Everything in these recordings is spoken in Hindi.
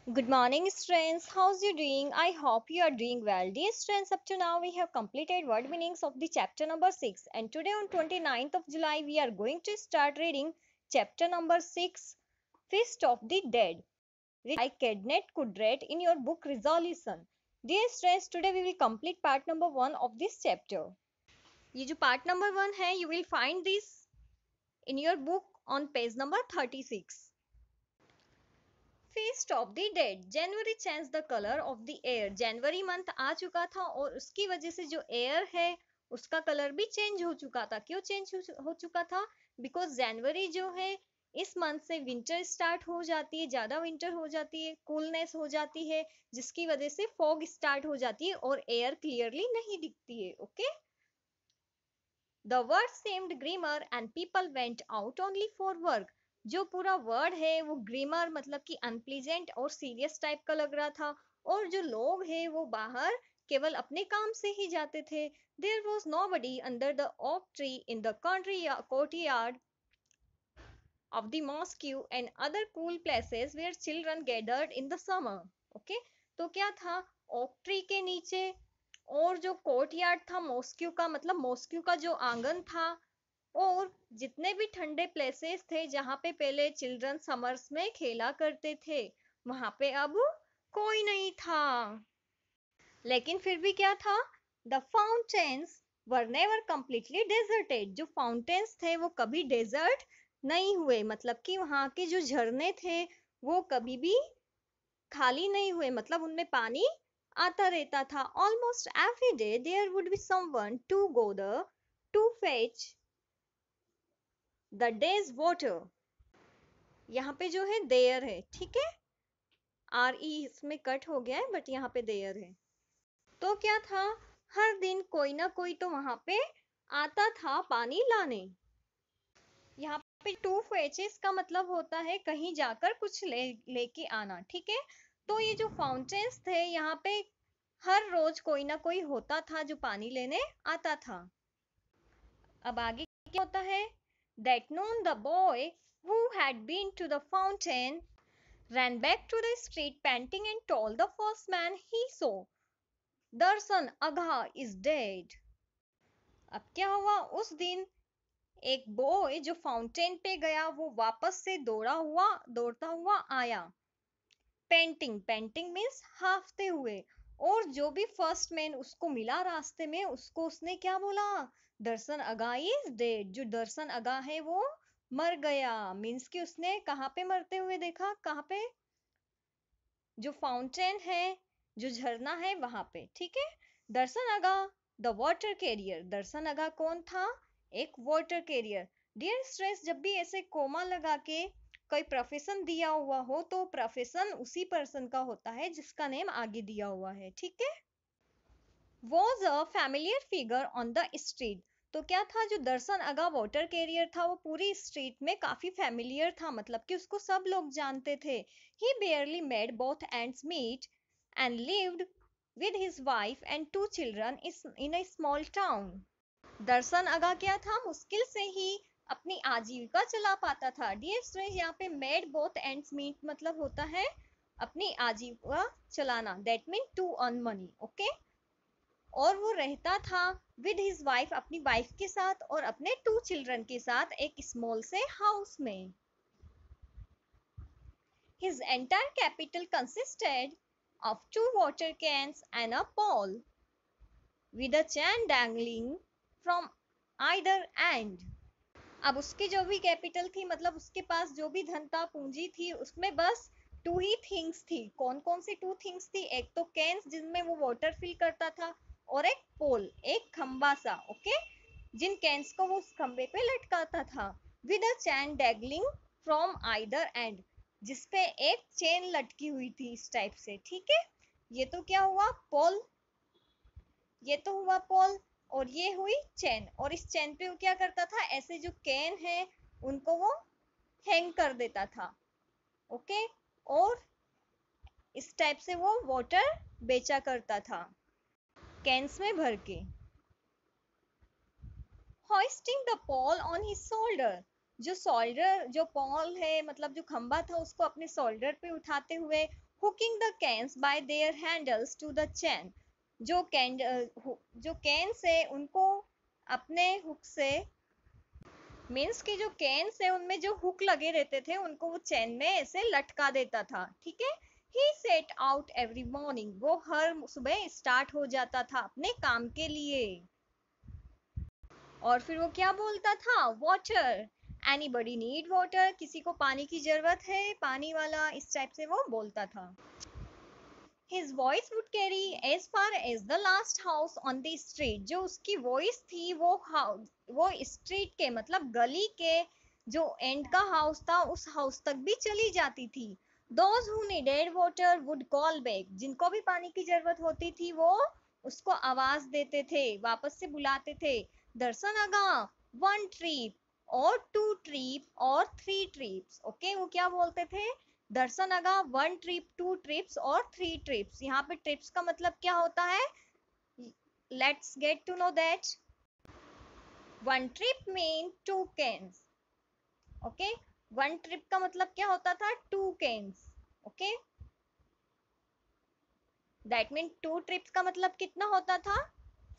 Good morning, students. How's you doing? I hope you are doing well. Dear students, up to now we have completed word meanings of the chapter number 6. And today on 29th of July, we are going to start reading chapter number 6, Feast of the Dead, written by Kednet Kudret in your book Resolution. Dear students, today we will complete part number 1 of this chapter. ये जो part number 1 है, you will find this in your book on page number 36. Feast of the dead January change the colour of the air January month आ चुका था और उसकी वजह से जो एयर है उसका कलर भी चेंज हो चुका था। क्यों चेंज हो चुका था? बिकॉज जनवरी जो है इस मंथ से विंटर स्टार्ट हो जाती है, ज्यादा विंटर हो जाती है, कूलनेस हो जाती है, जिसकी वजह से फॉग स्टार्ट हो जाती है और एयर क्लियरली नहीं दिखती है। Okay, the world seemed grimmer and people went out only for work. जो पूरा वर्ड है वो ग्रीमर मतलब कि अनप्लीजेंट और सीरियस टाइप का लग रहा था और जो लोग हैं वो बाहर केवल अपने काम से ही जाते थे। There was nobody under the oak tree in the courtyard of the mosque and other cool places where children gathered in the summer. Okay, तो क्या था? ओक ट्री के नीचे और जो कोर्टयार्ड था मॉस्क्यू का, मतलब मॉस्क्यू का जो आंगन था, और जितने भी ठंडे प्लेसेस थे जहाँ पे पहले चिल्ड्रन समर्स में खेला करते थे, वहां पे अब कोई नहीं था। लेकिन फिर भी क्या था? The fountains were never completely deserted. जो फाउंटेन्स थे वो कभी डेजर्ट नहीं हुए, मतलब कि वहां के जो झरने थे वो कभी भी खाली नहीं हुए, मतलब उनमें पानी आता रहता था। Almost every day there would be someone to go the to fetch the day's water. यहाँ पे जो है देयर है, ठीक है, आर ई इसमें कट हो गया है बट यहाँ पे देयर है। तो क्या था? हर दिन कोई ना कोई तो वहां पे आता था पानी लाने। यहाँ पे टू फेचेस का मतलब होता है कहीं जाकर कुछ लेके आना, ठीक है। तो ये जो फाउंटेन्स थे यहाँ पे हर रोज कोई ना कोई होता था जो पानी लेने आता था। अब आगे क्या होता है? That noon the boy who had been to the fountain ran back to the street panting and told the first man he saw, Darsan Agha is dead. अब क्या हुआ? उस दिन एक बॉय जो फाउंटेन पे गया वो वापस से दौड़ता हुआ आया। पेंटिंग, पेंटिंग मीन्स हाफते हुए। और जो भी फर्स्ट मैन उसको मिला रास्ते में, उसको उसने क्या बोला? दर्शन अगा इज डेड। जो दर्शन अगा है वो मर गया। मीन्स कि उसने कहाँ पे मरते हुए देखा? कहाँ पे? जो फाउंटेन है, जो झरना है वहां पे, ठीक है। दर्शन अगा द वाटर कैरियर। दर्शन अगा कौन था? एक वाटर कैरियर। डियर स्ट्रेस, जब भी ऐसे कोमा लगा के कोई प्रोफेशन दिया हुआ हो तो प्रोफेशन उसी पर्सन का होता है जिसका नेम आगे दिया हुआ है, ठीक है। Was a familiar figure on the street. तो क्या था? जो दर्शन अगा वाटर कैरियर था वो पूरी स्ट्रीट में काफी फैमिलियर था, मतलब कि उसको सब लोग जानते थे। He barely made both ends meet and lived with his wife and two children is in a small town. दर्शन अगा क्या था? मुश्किल से ही अपनी आजीविका चला पाता था। डियर स्टूडेंट्स, यहाँ पे मेड बोथ एंड्स मीट मतलब होता है अपनी आजीविका चलाना, that mean to earn money. Okay, और वो रहता था विद हिज वाइफ, अपनी वाइफ के साथ और अपने टू चिल्ड्रन के साथ एक स्मॉल से हाउस में। His entire capital consisted of two water cans and a pole with a chain dangling from either end. अब उसकी जो भी कैपिटल थी, मतलब उसके पास जो भी धन था, पूंजी थी, उसमें बस टू ही थिंग्स थी। कौन कौन सी टू थिंग्स थी? एक तो कैंस जिनमें वो वाटर फिल करता था और एक पोल, एक खंबा सा। ओके, जिन कैंस को वो उस खंबे पे लटकाता था। With a chain dangling from either end, जिसपे एक चेन लटकी हुई थी इस टाइप से, ठीक है। ये तो क्या हुआ? पोल। ये तो हुआ पोल और ये हुई चेन। और इस चेन पे वो क्या करता था? ऐसे जो कैन है उनको वो हैंग कर देता था। ओके, और इस टाइप से वो वाटर बेचा करता था कैंस में भर के। Hoisting the Paul on his shoulder, जो शोल्डर, जो पॉल है मतलब जो खंबा था उसको अपने शोल्डर पे उठाते हुए। hooking the cans by their handles to the chain. जो cans है उनको अपने हुक से, मीन्स कि जो कैन्स है उनमें जो हुक लगे रहते थे उनको वो चैन में ऐसे लटका देता था, ठीक है। ही सेट आउट एवरी मॉर्निंग, वो हर सुबह स्टार्ट हो जाता था अपने काम के लिए। और फिर वो क्या बोलता था, वाटर, एनीबडी नीड वाटर, किसी को पानी की जरूरत है, पानी वाला, इस टाइप से वो बोलता था। His voice would carry as far as the last house on the street. जो उसकी वॉइस थी वो स्ट्रीट के मतलब गली के जो एंड का हाउस था उस हाउस तक भी चली जाती थी। Those who needed water would call back. जिनको भी पानी की जरूरत होती थी वो उसको आवाज देते थे, वापस से बुलाते थे। दर्शन आगा, 1 trip और 2 trip और 3 trips। ओके, वो क्या बोलते थे, दर्शन आगा 1 ट्रिप, 2 ट्रिप्स और 3 ट्रिप्स। यहाँ पे ट्रिप्स का मतलब क्या होता है, let's get to know that. 1 trip mean 2 cans. Okay, 1 trip का मतलब क्या होता था, 2 cans. Okay, that mean 2 trips का मतलब कितना होता था,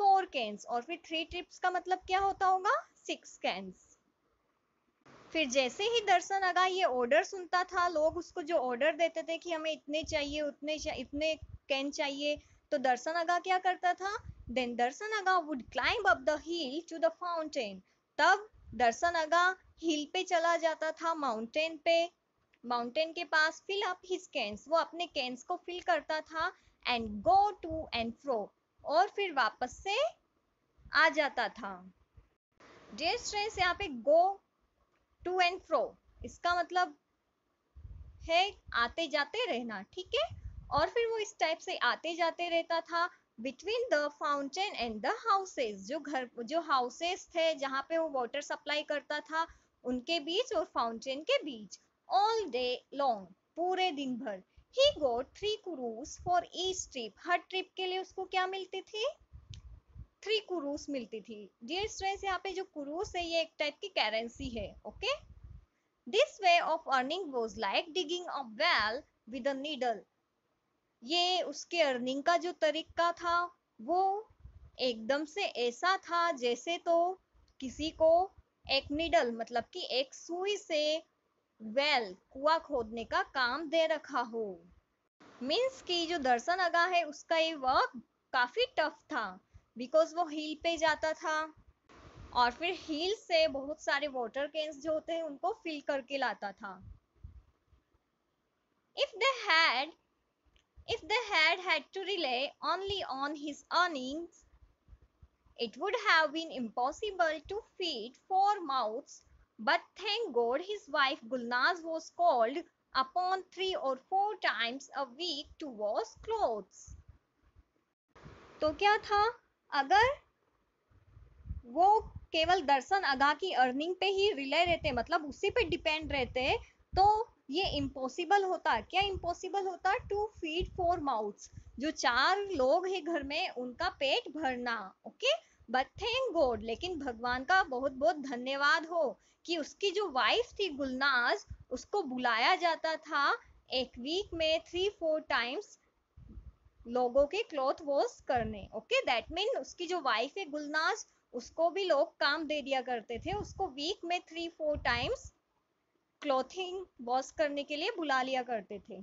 4 कैन्स। और फिर 3 ट्रिप्स का मतलब क्या होता होगा, 6 कैन्स। फिर जैसे ही दर्शन आगा ये ऑर्डर सुनता था, लोग उसको जो ऑर्डर देते थे कि हमें इतने चाहिए, इतने कैन चाहिए, तो दर्शन आगा क्या करता था, then Darshan Aga would climb up the hill to the fountain. तब दर्शन आगा हिल पे चला जाता था, माउंटेन पे, माउंटेन के पास, फिल अप हिज कैन्स, वो अपने कैन्स को फिल करता था, and go to and fro, और फिर वापस से आ जाता था। डियर स्टूडेंट्स, यहाँ पे गो टू एंड फ्रो इसका मतलब है आते जाते रहना, ठीक है। और फिर वो इस टाइप से आते जाते रहता था between the fountain and the houses, जो हाउसेस थे जहाँ पे वो वाटर सप्लाई करता था उनके बीच और फाउंटेन के बीच, ऑल डे लॉन्ग, पूरे दिन भर। He got 3 kurus for each trip, हर ट्रिप के लिए उसको क्या मिलती थी, 3 कुरूस मिलती थी। डियर स्टूडेंट्स, यहाँ पे जो कुरूस है ये एक टाइप की करेंसी है, okay. This way of earning was like digging a well with a needle. ये उसके अर्निंग का जो तरीका था वो एकदम से ऐसा था जैसे तो किसी को एक नीडल मतलब कि एक सुई से वेल कुआं खोदने का काम दे रखा हो। मीन्स कि जो दर्शन आगा है उसका ये वर्क काफी टफ था, बिकॉज वो हिल पे जाता था और फिर हील से बहुत सारे वाटर कैन्स जो होते हैं उनको फिल करके लाता था। If they had to rely only on his earnings, it would have been impossible to feed 4 mouths. But thank God his wife Gulnaz was called upon 3 or 4 times a week to wash clothes. तो क्या था, अगर वो केवल दर्शन आगा की अर्निंग पे ही रिले रहते, मतलब उसी पे डिपेंड रहते, तो ये इम्पॉसिबल होता। क्या इम्पॉसिबल होता, टू फीड 4 माउथ्स, जो 4 लोग हैं घर में उनका पेट भरना, ओके। बट थैंक गॉड, लेकिन भगवान का बहुत बहुत धन्यवाद हो कि उसकी जो वाइफ थी गुलनाज, उसको बुलाया जाता था एक वीक में 3-4 टाइम्स लोगों के क्लॉथ वॉश करने, ओके। दैट मीन उसकी जो वाइफ है गुलनाज, उसको भी लोग काम दे दिया करते थे, उसको वीक में 3-4 टाइम्स क्लॉथिंग वॉश करने के लिए बुला लिया करते थे।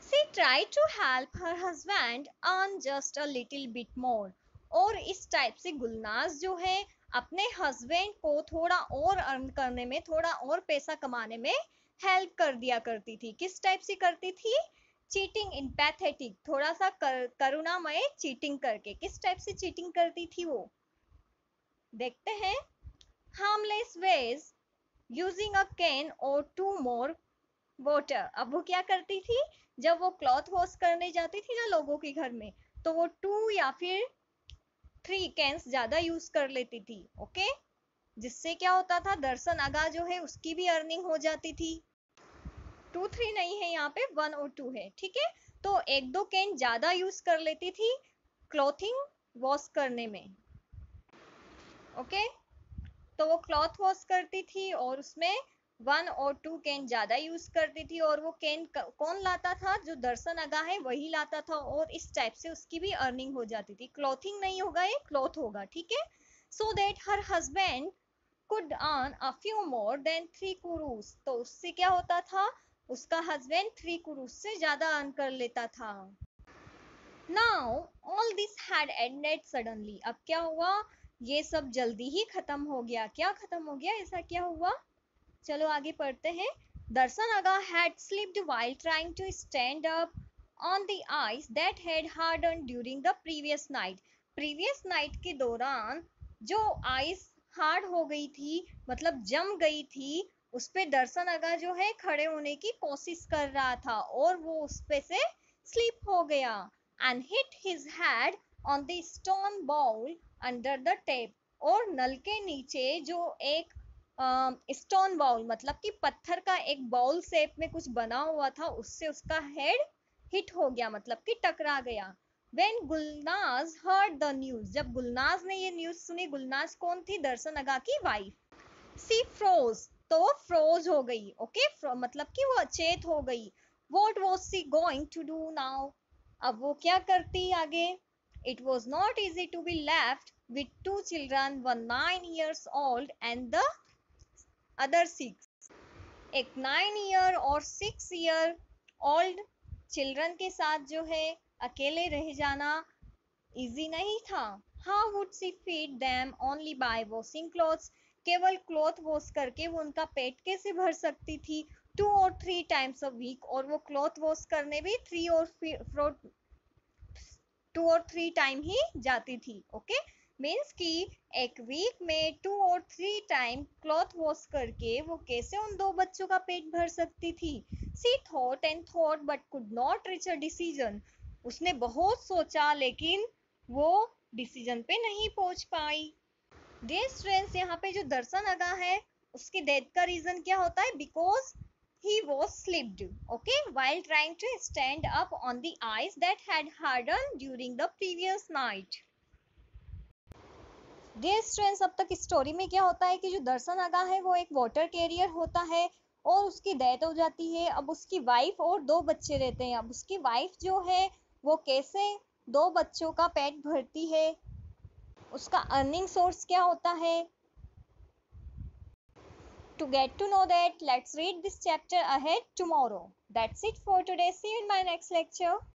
She tried to help her husband earn just a little bit more. और इस टाइप से गुलनाज जो है अपने हस्बैंड को थोड़ा और अर्न करने में, थोड़ा और पैसा कमाने में हेल्प कर दिया करती थी। किस टाइप से करती थी, चीटिंग इन पैथेटिक, थोड़ा सा करुणामय चीटिंग करके। किस टाइप से चीटिंग करती थी वो, देखते हैं। Harmless ways, using a can और 2 more वाटर। अब वो क्या करती थी, जब वो क्लॉथ वॉश करने जाती थी ना लोगों के घर में, तो वो 2 या फिर 3 कैंस ज्यादा यूज कर लेती थी, ओके। जिससे क्या होता था, दर्शन आगा जो है उसकी भी अर्निंग हो जाती थी। 2-3 नहीं है यहाँ पे, 1 और 2 है, ठीक है। तो 1-2 कैन ज्यादा यूज कर लेती थी क्लॉथिंग वॉश करने में, ओके। तो वो क्लॉथ वॉश करती थी और उसमें 1 और 2 कैन ज्यादा यूज करती थी और वो कैन कौन लाता था, जो दर्शन अगा है वही लाता था और इस टाइप से उसकी भी अर्निंग हो जाती थी। क्लॉथिंग नहीं होगा, ये क्लॉथ होगा, ठीक है। So that her husband could earn a few more than 3 कुरूस, तो उससे क्या होता था, उसका हस्बैंड 3 कुरूस से ज्यादा अर्न कर लेता था। Now all this had ended suddenly, अब क्या हुआ, ये सब जल्दी ही खत्म हो गया। क्या खत्म हो गया, ऐसा क्या हुआ, चलो आगे पढ़ते हैं। दर्शन अगा had slipped while trying to stand up on the ice that had hardened during the previous night, previous night के दौरान जो आइस हार्ड हो गई थी, मतलब जम गई थी, उस पे दर्शन अगा जो है खड़े होने की कोशिश कर रहा था और वो उस पे से स्लिप हो गया and hit his head on the stone bowl under the tap, और नल के नीचे जो एक स्टोन बाउल मतलब कि पत्थर का एक बाउल शेप में कुछ बना हुआ था, उससे उसका हेड हिट हो गया, मतलब कि टकरा गया। When Gulnaz heard the news, जब गुलनाज ने ये न्यूज सुनी, गुलनाज कौन थी, दर्शन अगा की वाइफ। सी फ्रोज, तो वो फ्रोज हो गई, ओके मतलब कि वो अचेत हो गई। What was she going to do now, अब वो क्या करती आगे। It was not easy to be left with two children, one 9 years old and the other 6, एक 9 ईयर और 6 ईयर ओल्ड चिल्ड्रन के साथ जो है अकेले रह जाना इजी नहीं था। How would see feed them only by washing clothes, केवल क्लॉथ वॉश करके वो उनका पेट कैसे भर सकती थी। 2 or 3 times अ वीक, और वो क्लॉथ वॉश करने भी 2 or 3 टाइम ही जाती थी, ओके मीन्स कि एक वीक में 2 or 3 टाइम क्लॉथ वॉश करके वो कैसे उन 2 बच्चों का पेट भर सकती थी। She thought and thought but could not reach a decision, उसने बहुत सोचा लेकिन वो डिसीजन पे नहीं पहुंच पाई। डियर स्टूडेंट्स, यहाँ पे जो दर्शन अगा है उसकी डेथ का रीजन क्या होता है, because he was slipped, okay, while trying to stand up on the ice that had hardened during the previous night. Dear students, अब तक स्टोरी में क्या होता है कि जो दर्शन अगा है वो एक वाटर कैरियर होता है और उसकी डेथ हो जाती है। अब उसकी वाइफ और 2 बच्चे रहते हैं। अब उसकी वाइफ जो है वो कैसे 2 बच्चों का पेट भरती है, उसका अर्निंग सोर्स क्या होता है। To get to know that, let's read this chapter ahead tomorrow. That's it for today. See you in my next lecture.